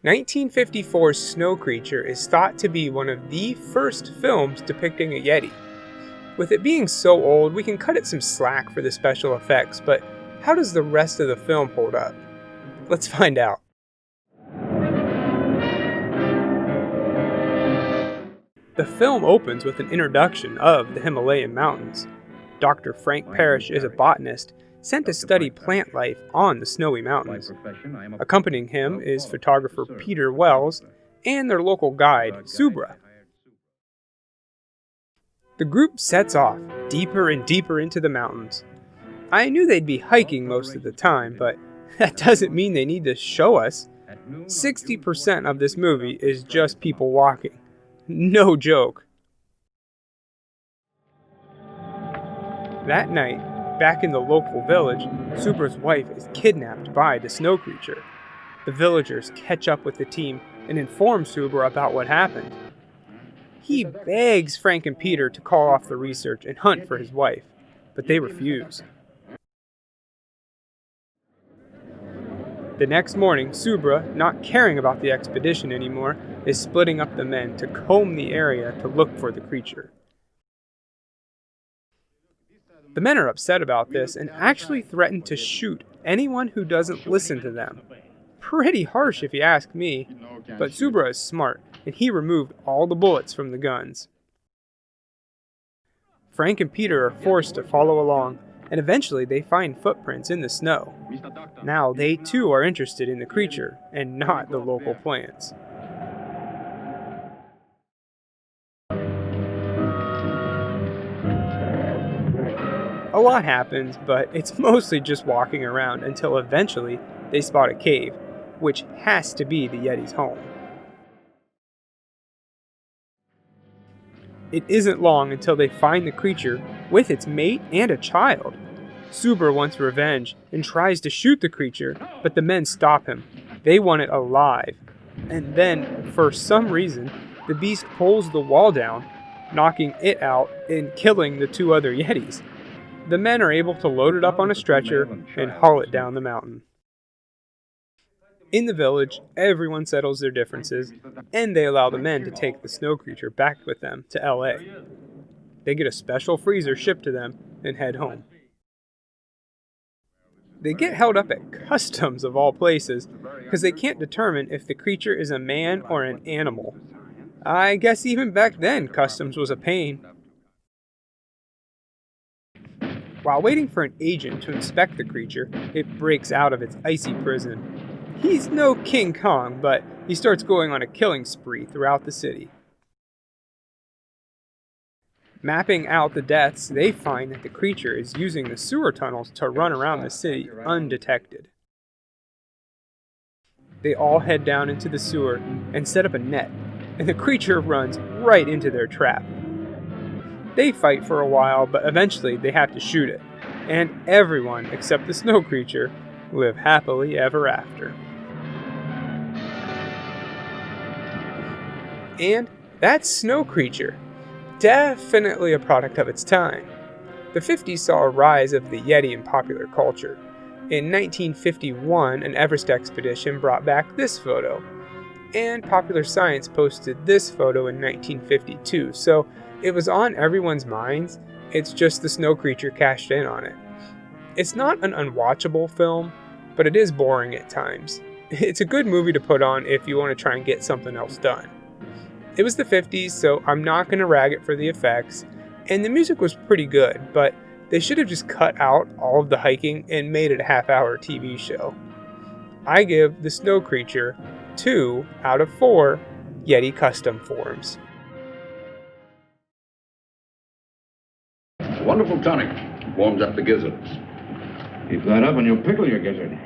1954's Snow Creature is thought to be one of the first films depicting a Yeti. With it being so old, we can cut it some slack for the special effects, but how does the rest of the film hold up? Let's find out. The film opens with an introduction of the Himalayan Mountains. Dr. Frank Parrish is a botanist sent to study plant life on the snowy mountains. Accompanying him is photographer Peter Wells and their local guide, Subra. The group sets off deeper and deeper into the mountains. I knew they'd be hiking most of the time, but that doesn't mean they need to show us. 60% of this movie is just people walking. No joke. That night, back in the local village, Subra's wife is kidnapped by the Snow Creature. The villagers catch up with the team and inform Subra about what happened. He begs Frank and Peter to call off the research and hunt for his wife, but they refuse. The next morning, Subra, not caring about the expedition anymore, is splitting up the men to comb the area to look for the creature. The men are upset about this and actually threaten to shoot anyone who doesn't listen to them. Pretty harsh if you ask me, but Subra is smart and he removed all the bullets from the guns. Frank and Peter are forced to follow along, and eventually they find footprints in the snow. Now they too are interested in the creature and not the local plants. A lot happens, but it's mostly just walking around until eventually they spot a cave, which has to be the Yeti's home. It isn't long until they find the creature with its mate and a child. Subra wants revenge and tries to shoot the creature, but the men stop him. They want it alive. And then, for some reason, the beast pulls the wall down, knocking it out and killing the two other Yetis. The men are able to load it up on a stretcher and haul it down the mountain. In the village, everyone settles their differences, and they allow the men to take the snow creature back with them to LA. They get a special freezer shipped to them and head home. They get held up at customs of all places, because they can't determine if the creature is a man or an animal. I guess even back then, customs was a pain. While waiting for an agent to inspect the creature, it breaks out of its icy prison. He's no King Kong, but he starts going on a killing spree throughout the city. Mapping out the deaths, they find that the creature is using the sewer tunnels to run around the city undetected. They all head down into the sewer and set up a net, and the creature runs right into their trap. They fight for a while, but eventually they have to shoot it, and everyone except the snow creature live happily ever after. And that's Snow Creature. Definitely a product of its time. The 50s saw a rise of the Yeti in popular culture. In 1951, an Everest expedition brought back this photo, and Popular Science posted this photo in 1952, so it was on everyone's minds. It's just the Snow Creature cashed in on it. It's not an unwatchable film, but it is boring at times. It's a good movie to put on if you want to try and get something else done. It was the 50s, so I'm not going to rag it for the effects, and the music was pretty good, but they should have just cut out all of the hiking and made it a half-hour TV show. I give the Snow Creature 2 out of 4 Yeti custom forms. Wonderful tonic. Warms up the gizzards. Keep that up and you'll pickle your gizzard.